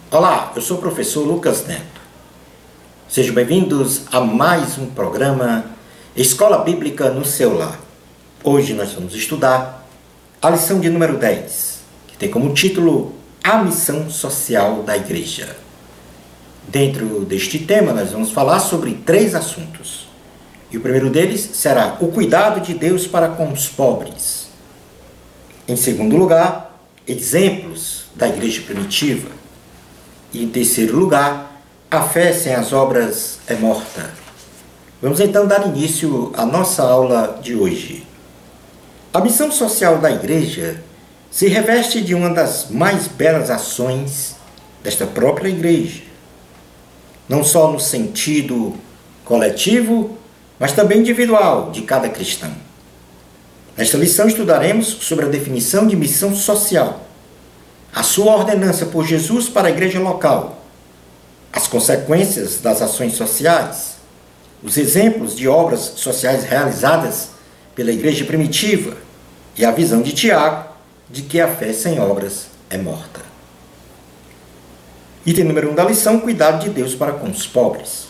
Olá, eu sou o professor Lucas Neto. Sejam bem-vindos a mais um programa Escola Bíblica no seu lar. Hoje nós vamos estudar a lição de número 10, que tem como título A Missão Social da Igreja. Dentro deste tema nós vamos falar sobre 3 assuntos. E o primeiro deles será o cuidado de Deus para com os pobres. Em segundo lugar, exemplos da igreja primitiva. E em terceiro lugar, a fé sem as obras é morta. Vamos então dar início à nossa aula de hoje. A missão social da igreja se reveste de uma das mais belas ações desta própria igreja. Não só no sentido coletivo, mas também individual de cada cristão. Nesta lição estudaremos sobre a definição de missão social, a sua ordenança por Jesus para a igreja local, as consequências das ações sociais, os exemplos de obras sociais realizadas pela igreja primitiva e a visão de Tiago de que a fé sem obras é morta. Item número 1 da lição, cuidado de Deus para com os pobres.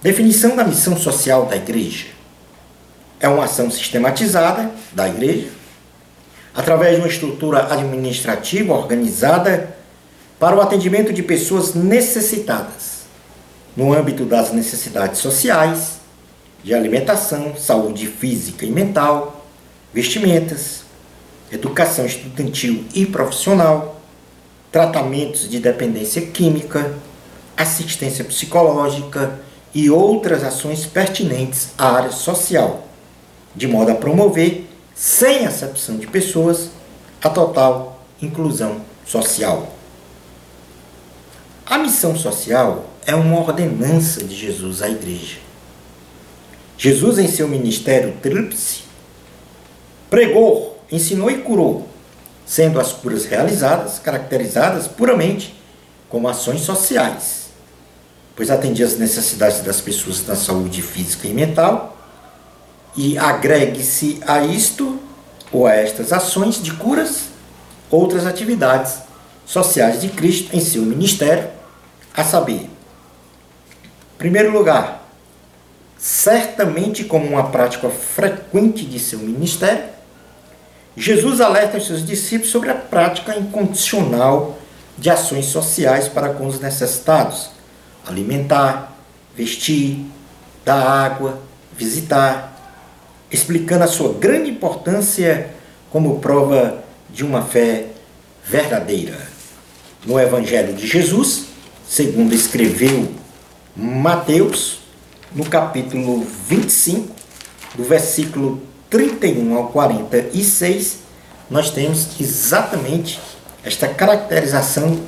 Definição da missão social da igreja. É uma ação sistematizada da igreja, através de uma estrutura administrativa organizada para o atendimento de pessoas necessitadas, no âmbito das necessidades sociais, de alimentação, saúde física e mental, vestimentas, educação estudantil e profissional, tratamentos de dependência química, assistência psicológica e outras ações pertinentes à área social, de modo a promover, sem acepção de pessoas, a total inclusão social. A missão social é uma ordenança de Jesus à igreja. Jesus, em seu ministério tríplice, pregou, ensinou e curou, sendo as curas realizadas caracterizadas puramente como ações sociais, pois atendia às necessidades das pessoas na saúde física e mental, e agregue-se a isto ou a estas ações de curas outras atividades sociais de Cristo em seu ministério, a saber, em primeiro lugar, certamente como uma prática frequente de seu ministério, Jesus alerta os seus discípulos sobre a prática incondicional de ações sociais para com os necessitados, alimentar, vestir, dar água, visitar, explicando a sua grande importância como prova de uma fé verdadeira. No Evangelho de Jesus, segundo escreveu Mateus, no capítulo 25, do versículo 31 ao 46, nós temos exatamente esta caracterização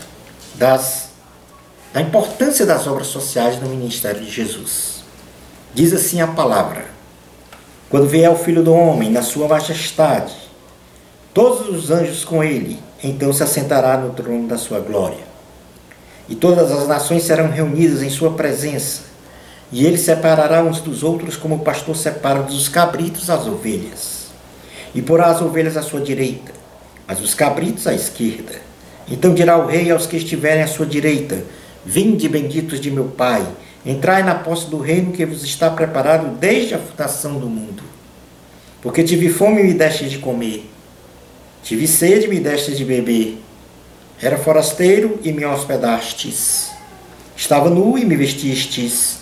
da importância das obras sociais no ministério de Jesus. Diz assim a palavra: quando vier o Filho do Homem na sua majestade, todos os anjos com ele, então se assentará no trono da sua glória. E todas as nações serão reunidas em sua presença, e ele separará uns dos outros como o pastor separa dos cabritos as ovelhas. E porá as ovelhas à sua direita, mas os cabritos à esquerda. Então dirá o rei aos que estiverem à sua direita: vinde, benditos de meu Pai, entrai na posse do reino que vos está preparado desde a fundação do mundo. Porque tive fome e me destes de comer, tive sede e me destes de beber, era forasteiro e me hospedastes, estava nu e me vestistes,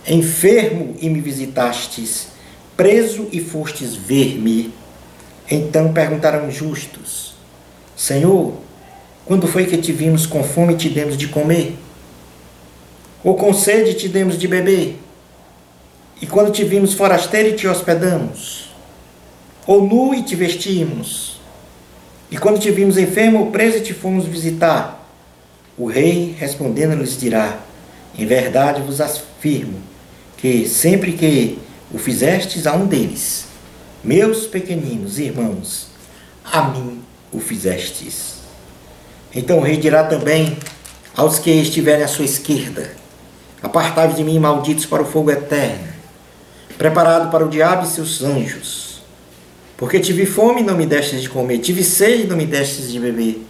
enfermo e me visitastes, preso e fostes ver-me. Então perguntarão justos: Senhor, quando foi que te vimos com fome e te demos de comer? Ou com sede te demos de beber? E quando te vimos forasteiro e te hospedamos? Ou nu e te vestimos? E quando te vimos enfermo ou preso e te fomos visitar? O rei, respondendo, lhes dirá: em verdade vos afirmo que sempre que o fizestes a um deles, meus pequeninos irmãos, a mim o fizestes. Então o rei dirá também aos que estiverem à sua esquerda: apartai-vos de mim, malditos, para o fogo eterno, preparado para o diabo e seus anjos. Porque tive fome e não me destes de comer, tive sede e não me destes de beber,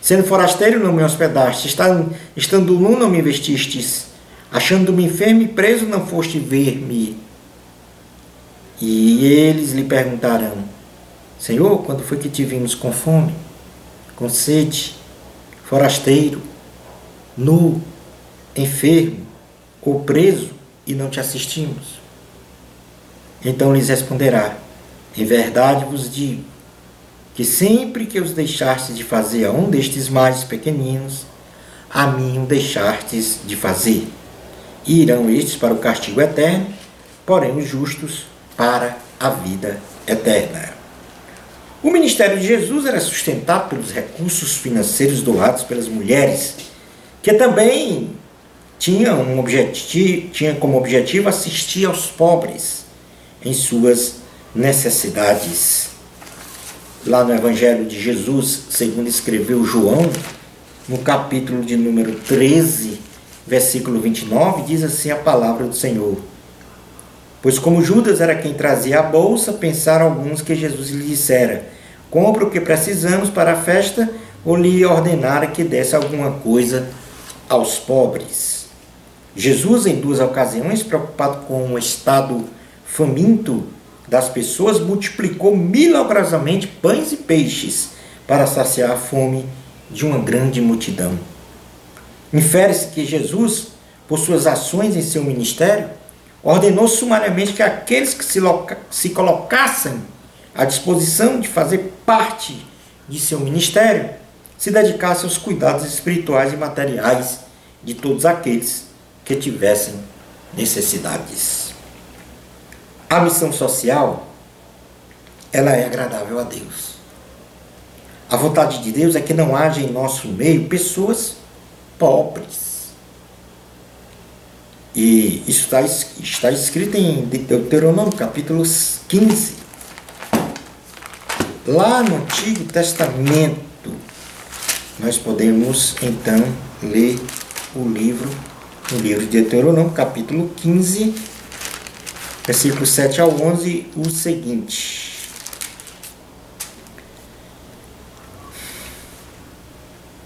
Sendo forasteiro, não me hospedaste. Estando nu, não me vestistes. Achando-me enfermo e preso, não foste ver-me. E eles lhe perguntarão: Senhor, quando foi que te vimos com fome, com sede, forasteiro, nu, enfermo ou preso e não te assistimos? Então lhes responderá: em verdade vos digo, que sempre que os deixastes de fazer a um destes mais pequeninos, a mim o deixastes de fazer. E irão estes para o castigo eterno, porém os justos para a vida eterna. O ministério de Jesus era sustentado pelos recursos financeiros doados pelas mulheres, que também tinha como objetivo assistir aos pobres em suas necessidades. Lá no Evangelho de Jesus, segundo escreveu João, no capítulo de número 13, versículo 29, diz assim a palavra do Senhor: pois como Judas era quem trazia a bolsa, pensaram alguns que Jesus lhe dissera: compra o que precisamos para a festa, ou lhe ordenara que desse alguma coisa aos pobres. Jesus, em 2 ocasiões, preocupado com o estado faminto das pessoas, multiplicou milagrosamente pães e peixes para saciar a fome de uma grande multidão. Infere-se que Jesus, por suas ações em seu ministério, ordenou sumariamente que aqueles que se colocassem à disposição de fazer parte de seu ministério se dedicassem aos cuidados espirituais e materiais de todos aqueles que tivessem necessidades. A missão social, ela é agradável a Deus. A vontade de Deus é que não haja em nosso meio pessoas pobres. E isso está escrito em Deuteronômio, capítulo 15. Lá no Antigo Testamento, nós podemos, então, ler no livro de Deuteronômio, capítulo 15, versículos 7 ao 11, o seguinte: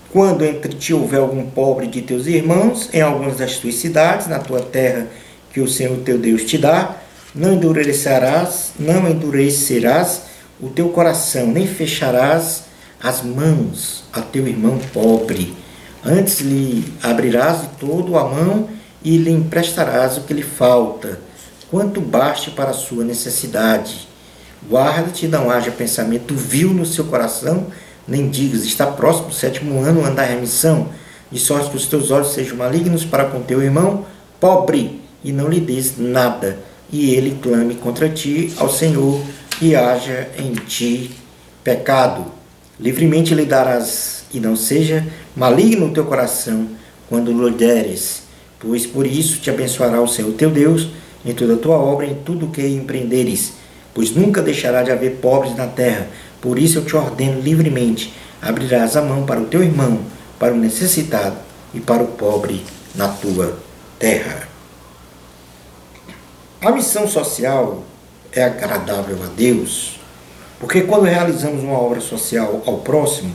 quando entre ti houver algum pobre de teus irmãos, em algumas das tuas cidades, na tua terra que o Senhor teu Deus te dá, não endurecerás o teu coração, nem fecharás as mãos a teu irmão pobre. Antes lhe abrirás de todo a mão e lhe emprestarás o que lhe falta, quanto baste para a sua necessidade. Guarda-te, não haja pensamento vil no seu coração, nem digas: está próximo o 7º ano, ano da remissão, de sorte que os teus olhos sejam malignos para com teu irmão pobre, e não lhe des nada, e ele clame contra ti ao Senhor, e haja em ti pecado. Livremente lhe darás, e não seja maligno o teu coração quando lhe deres, pois por isso te abençoará o Senhor teu Deus em toda a tua obra, em tudo o que empreenderes, pois nunca deixará de haver pobres na terra. Por isso eu te ordeno livremente: abrirás a mão para o teu irmão, para o necessitado e para o pobre na tua terra. A missão social é agradável a Deus, porque quando realizamos uma obra social ao próximo,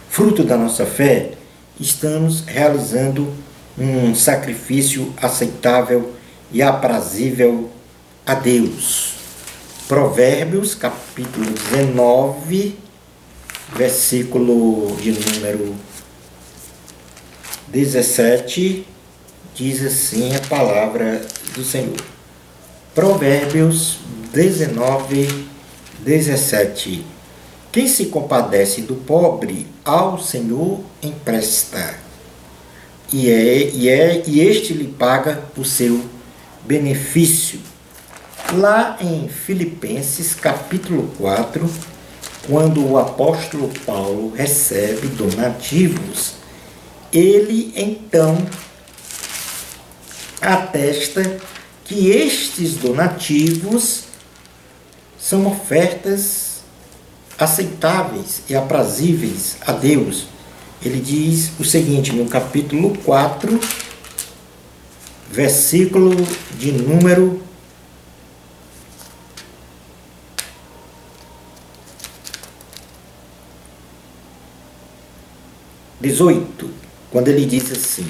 fruto da nossa fé, estamos realizando um sacrifício aceitável e aprazível a Deus. Provérbios, capítulo 19, versículo de número 17, diz assim a palavra do Senhor. Provérbios 19, 17. Quem se compadece do pobre, ao Senhor empresta, e este lhe paga o seu benefício. Lá em Filipenses, capítulo 4, quando o apóstolo Paulo recebe donativos, ele então atesta que estes donativos são ofertas aceitáveis e aprazíveis a Deus. Ele diz o seguinte no capítulo 4, versículo de número 18, quando ele diz assim,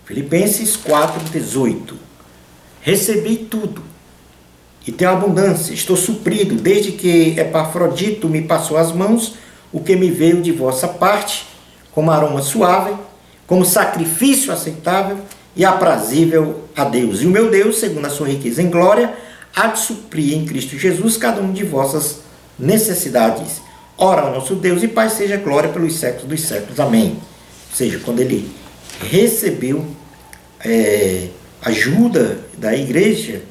Filipenses 4, 18, recebi tudo e tenho abundância, estou suprido, desde que Epafrodito me passou as mãos, o que me veio de vossa parte, como aroma suave, como sacrifício aceitável e aprazível a Deus. E o meu Deus, segundo a sua riqueza em glória, há de suprir em Cristo Jesus cada um de vossas necessidades. Ora, ao nosso Deus e Pai seja glória pelos séculos dos séculos. Amém. Ou seja, quando ele recebeu ajuda da igreja,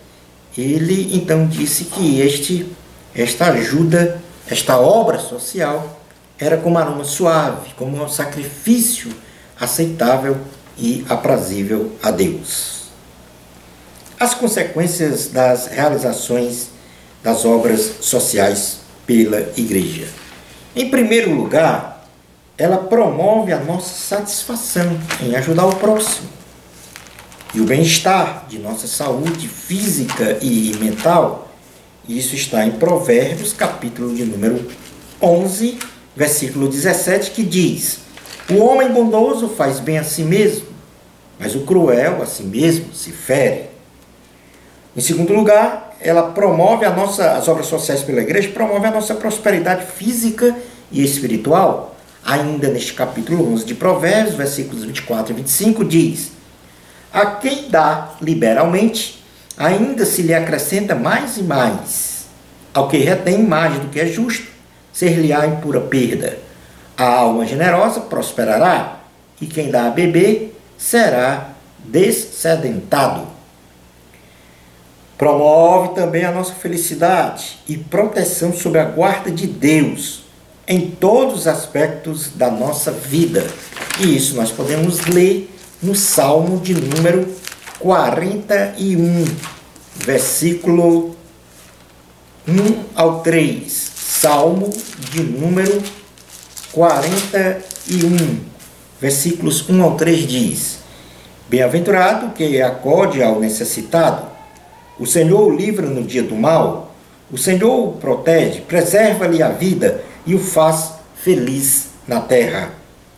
ele então disse que esta ajuda, esta obra social, era como aroma suave, como um sacrifício aceitável e aprazível a Deus. As consequências das realizações das obras sociais pela igreja. Em primeiro lugar, ela promove a nossa satisfação em ajudar o próximo e o bem-estar de nossa saúde física e mental. Isso está em Provérbios, capítulo de número 11, versículo 17, que diz: o homem bondoso faz bem a si mesmo, mas o cruel a si mesmo se fere. Em segundo lugar, ela promove as obras sociais pela igreja, promove a nossa prosperidade física e espiritual. Ainda neste capítulo 11 de Provérbios, versículos 24 e 25, diz: a quem dá liberalmente, ainda se lhe acrescenta mais e mais. Ao que retém mais do que é justo, ser-lhe-á em pura perda. A alma generosa prosperará, e quem dá a beber será dessedentado. Promove também a nossa felicidade e proteção sob a guarda de Deus em todos os aspectos da nossa vida. E isso nós podemos ler no Salmo de número 41, versículo 1 ao 3. Salmo de número 41, versículos 1 ao 3 diz: bem-aventurado que acode ao necessitado, o Senhor o livra no dia do mal, o Senhor o protege, preserva-lhe a vida e o faz feliz na terra.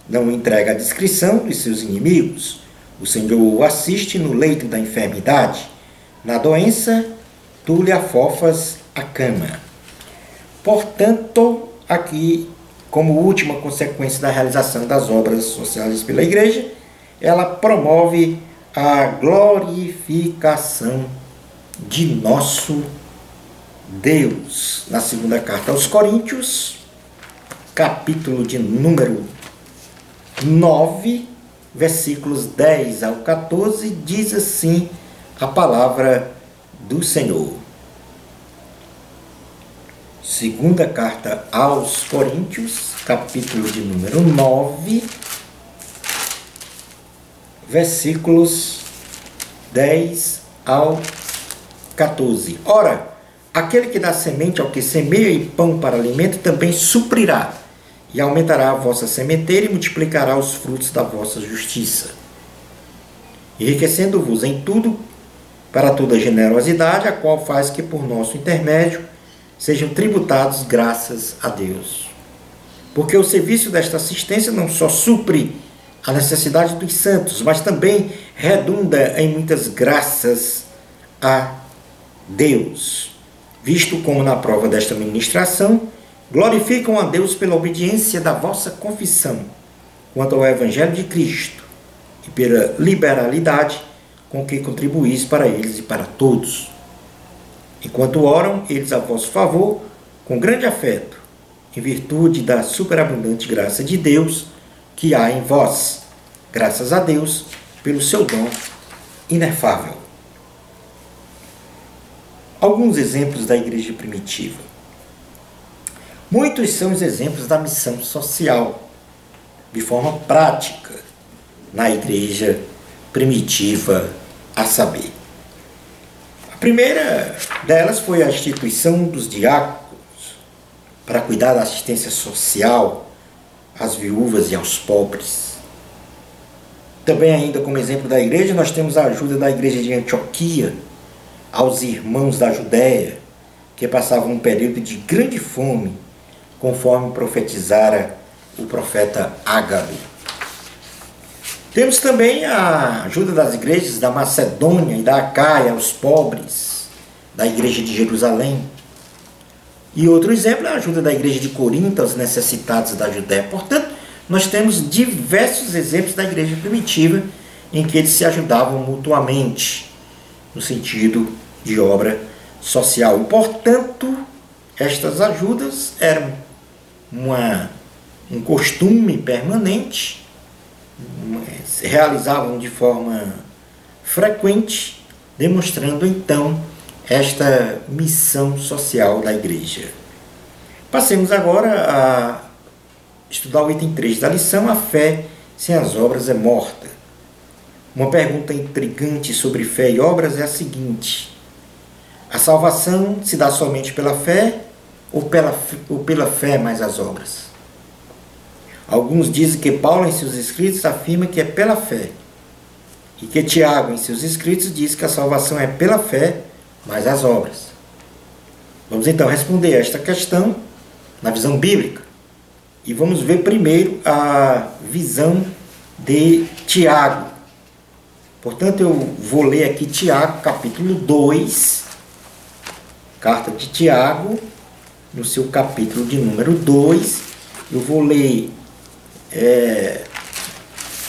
Não o entrega à discrição dos seus inimigos. O Senhor o assiste no leito da enfermidade. Na doença, tu lhe afofas a cama. Portanto, aqui, como última consequência da realização das obras sociais pela igreja, ela promove a glorificação de nosso Deus. Na segunda carta aos Coríntios, capítulo de número 9, versículos 10 ao 14, diz assim a palavra do Senhor. Segunda carta aos Coríntios, capítulo de número 9, versículos 10 ao 14. Ora, aquele que dá semente ao que semeia e pão para alimento também suprirá e aumentará a vossa sementeira e multiplicará os frutos da vossa justiça, enriquecendo-vos em tudo para toda generosidade, a qual faz que por nosso intermédio sejam tributados graças a Deus. Porque o serviço desta assistência não só supre a necessidade dos santos, mas também redunda em muitas graças a Deus, visto como na prova desta ministração glorificam a Deus pela obediência da vossa confissão quanto ao Evangelho de Cristo e pela liberalidade com que contribuís para eles e para todos. Enquanto oram eles a vosso favor, com grande afeto, em virtude da superabundante graça de Deus que há em vós, graças a Deus pelo seu dom inefável. Alguns exemplos da igreja primitiva. Muitos são os exemplos da missão social, de forma prática, na igreja primitiva, a saber. A primeira delas foi a instituição dos diáconos, para cuidar da assistência social às viúvas e aos pobres. Também, ainda como exemplo da igreja, nós temos a ajuda da igreja de Antioquia aos irmãos da Judéia, que passavam um período de grande fome, conforme profetizara o profeta Ágabo. Temos também a ajuda das igrejas da Macedônia e da Acaia aos pobres, da igreja de Jerusalém. E outro exemplo é a ajuda da igreja de Corinto aos necessitados da Judéia. Portanto, nós temos diversos exemplos da igreja primitiva em que eles se ajudavam mutuamente, no sentido de obra social. E, portanto, estas ajudas eram um costume permanente, se realizavam de forma frequente, demonstrando então esta missão social da igreja. Passemos agora a estudar o item 3 da lição: a fé sem as obras é morta. Uma pergunta intrigante sobre fé e obras é a seguinte: a salvação se dá somente pela fé ou pela fé mais as obras? Alguns dizem que Paulo, em seus escritos, afirma que é pela fé, e que Tiago, em seus escritos, diz que a salvação é pela fé mais as obras. Vamos então responder a esta questão na visão bíblica. E vamos ver primeiro a visão de Tiago. Portanto, eu vou ler aqui Tiago, capítulo 2, carta de Tiago, no seu capítulo de número 2. Eu vou ler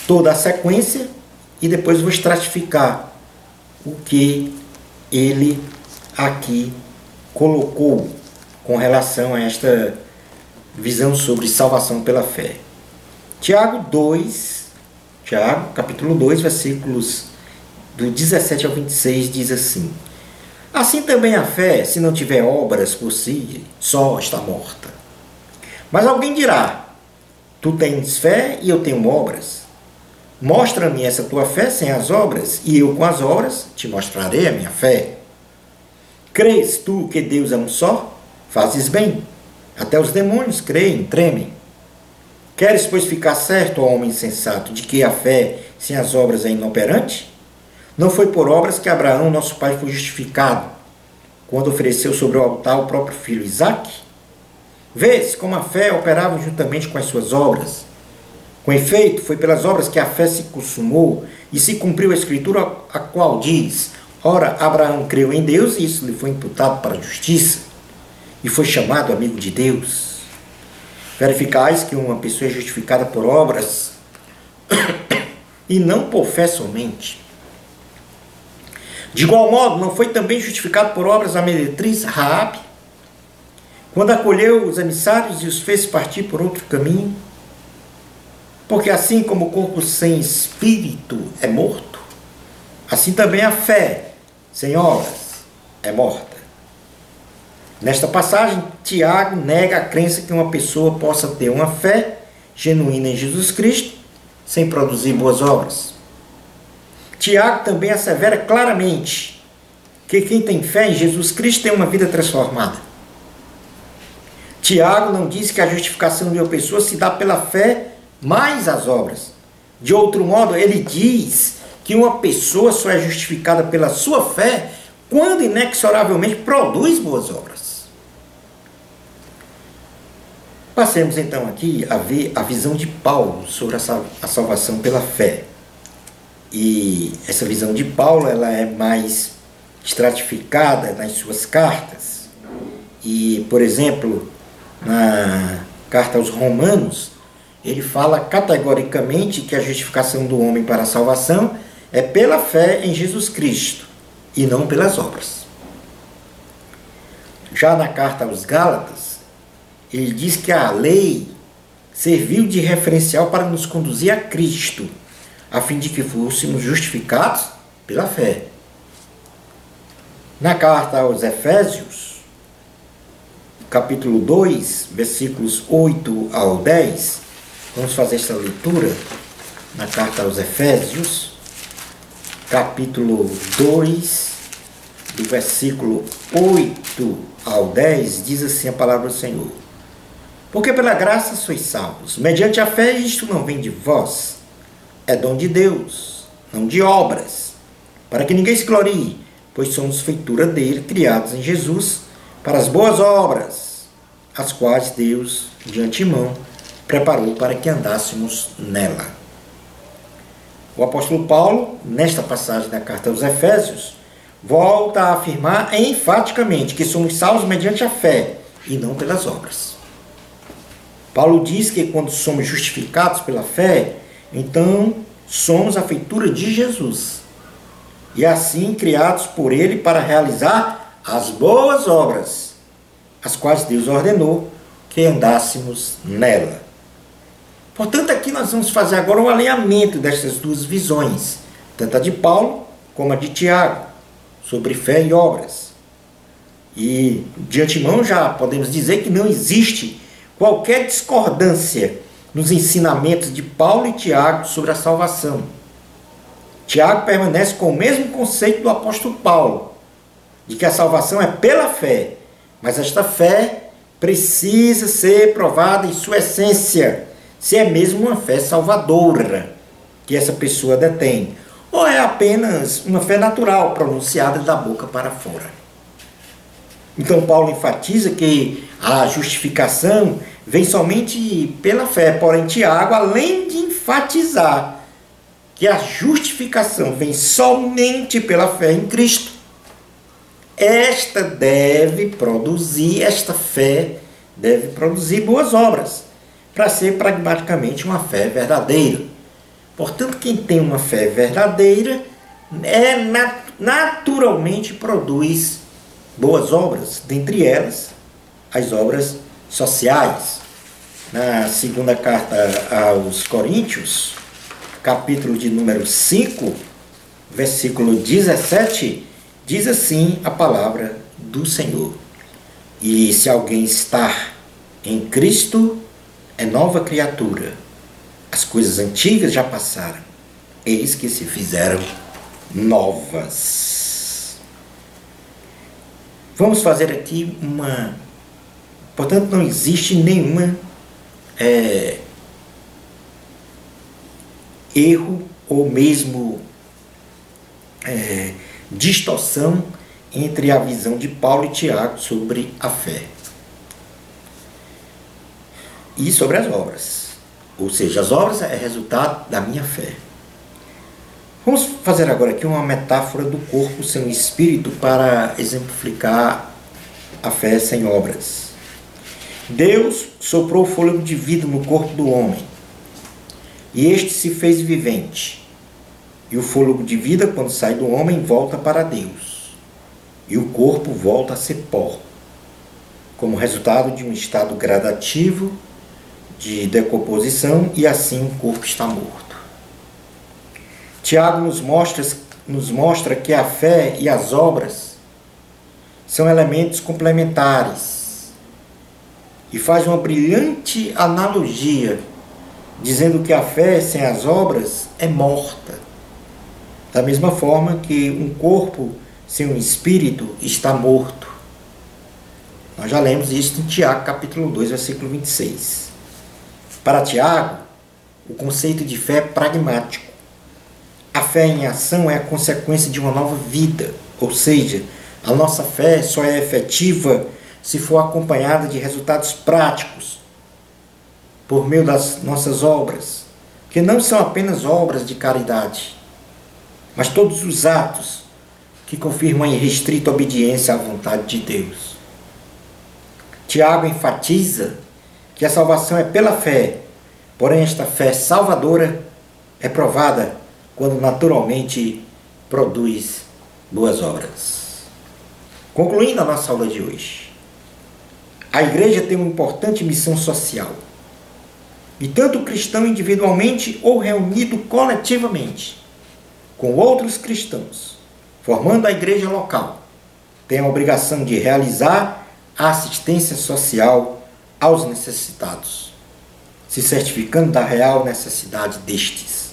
toda a sequência e depois vou estratificar o que ele aqui colocou com relação a esta visão sobre salvação pela fé. Tiago, capítulo 2, versículos do 17 ao 26, diz assim: assim também a fé, se não tiver obras por si, só está morta. Mas alguém dirá: tu tens fé e eu tenho obras. Mostra-me essa tua fé sem as obras, e eu com as obras te mostrarei a minha fé. Crês tu que Deus é um só? Fazes bem. Até os demônios creem, tremem. Queres, pois, ficar certo, ó homem insensato, de que a fé sem as obras é inoperante? Não foi por obras que Abraão, nosso pai, foi justificado, quando ofereceu sobre o altar o próprio filho Isaque? Vês como a fé operava juntamente com as suas obras. Com efeito, foi pelas obras que a fé se consumou e se cumpriu a escritura, a qual diz: ora, Abraão creu em Deus e isso lhe foi imputado para a justiça, e foi chamado amigo de Deus. Verificais que uma pessoa é justificada por obras e não por fé somente. De igual modo, não foi também justificado por obras a meretriz Raabe, quando acolheu os emissários e os fez partir por outro caminho? Porque assim como o corpo sem espírito é morto, assim também a fé sem obras é morta. Nesta passagem, Tiago nega a crença que uma pessoa possa ter uma fé genuína em Jesus Cristo sem produzir boas obras. Tiago também assevera claramente que quem tem fé em Jesus Cristo tem uma vida transformada. Tiago não diz que a justificação de uma pessoa se dá pela fé mais as obras. De outro modo, ele diz que uma pessoa só é justificada pela sua fé quando inexoravelmente produz boas obras. Passemos então aqui a ver a visão de Paulo sobre a salvação pela fé. E essa visão de Paulo, ela é mais estratificada nas suas cartas. E, por exemplo, na carta aos Romanos, ele fala categoricamente que a justificação do homem para a salvação é pela fé em Jesus Cristo e não pelas obras. Já na carta aos Gálatas, ele diz que a lei serviu de referencial para nos conduzir a Cristo, a fim de que fôssemos justificados pela fé. Na carta aos Efésios, capítulo 2, versículos 8 ao 10, vamos fazer essa leitura na carta aos Efésios, capítulo 2, do versículo 8 ao 10, diz assim a palavra do Senhor: porque pela graça sois salvos, mediante a fé, isto não vem de vós, é dom de Deus, não de obras, para que ninguém se glorie, pois somos feitura dele, criados em Jesus, para as boas obras, as quais Deus, de antemão, preparou para que andássemos nela. O apóstolo Paulo, nesta passagem da carta aos Efésios, volta a afirmar enfaticamente que somos salvos mediante a fé e não pelas obras. Paulo diz que quando somos justificados pela fé, então somos a feitura de Jesus, e assim criados por Ele para realizar as boas obras, as quais Deus ordenou que andássemos nela. Portanto, aqui nós vamos fazer agora um alinhamento destas duas visões, tanto a de Paulo como a de Tiago, sobre fé e obras. E, de antemão, já podemos dizer que não existe qualquer discordância nos ensinamentos de Paulo e Tiago sobre a salvação. Tiago permanece com o mesmo conceito do apóstolo Paulo, de que a salvação é pela fé, mas esta fé precisa ser provada em sua essência, se é mesmo uma fé salvadora que essa pessoa detém, ou é apenas uma fé natural pronunciada da boca para fora. Então Paulo enfatiza que a justificação vem somente pela fé, porém Tiago, além de enfatizar que a justificação vem somente pela fé em Cristo, esta fé deve produzir boas obras, para ser pragmaticamente uma fé verdadeira. Portanto, quem tem uma fé verdadeira naturalmente produz boas obras, dentre elas as obras sociais. Na segunda carta aos Coríntios, capítulo de número 5, versículo 17, diz assim a palavra do Senhor: e se alguém está em Cristo, é nova criatura. As coisas antigas já passaram, eis que se fizeram novas. Vamos fazer aqui Portanto, não existe nenhuma erro ou mesmo distorção entre a visão de Paulo e Tiago sobre a fé e sobre as obras. Ou seja, as obras é resultado da minha fé. Vamos fazer agora aqui uma metáfora do corpo sem o espírito para exemplificar a fé sem obras. Deus soprou o fôlego de vida no corpo do homem, e este se fez vivente. E o fôlego de vida, quando sai do homem, volta para Deus, e o corpo volta a ser pó, como resultado de um estado gradativo de decomposição, e assim o corpo está morto. Tiago nos mostra que a fé e as obras são elementos complementares, e faz uma brilhante analogia, dizendo que a fé sem as obras é morta, da mesma forma que um corpo sem um espírito está morto. Nós já lemos isso em Tiago, capítulo 2, versículo 26. Para Tiago, o conceito de fé é pragmático. A fé em ação é a consequência de uma nova vida, ou seja, a nossa fé só é efetiva se for acompanhada de resultados práticos, por meio das nossas obras, que não são apenas obras de caridade, mas todos os atos que confirmam a irrestrita obediência à vontade de Deus. Tiago enfatiza que a salvação é pela fé, porém esta fé salvadora é provada quando naturalmente produz boas obras. Concluindo a nossa aula de hoje, a igreja tem uma importante missão social. E tanto o cristão individualmente ou reunido coletivamente com outros cristãos, formando a igreja local, tem a obrigação de realizar a assistência social aos necessitados, se certificando da real necessidade destes.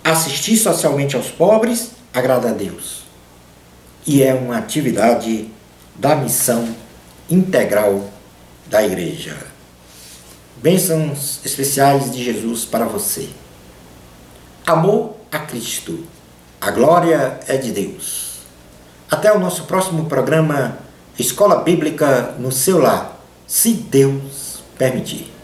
Assistir socialmente aos pobres agrada a Deus e é uma atividade da missão integral da igreja. Bênçãos especiais de Jesus para você. Amor a Cristo. A glória é de Deus. Até o nosso próximo programa Escola Bíblica no seu lar, se Deus permitir.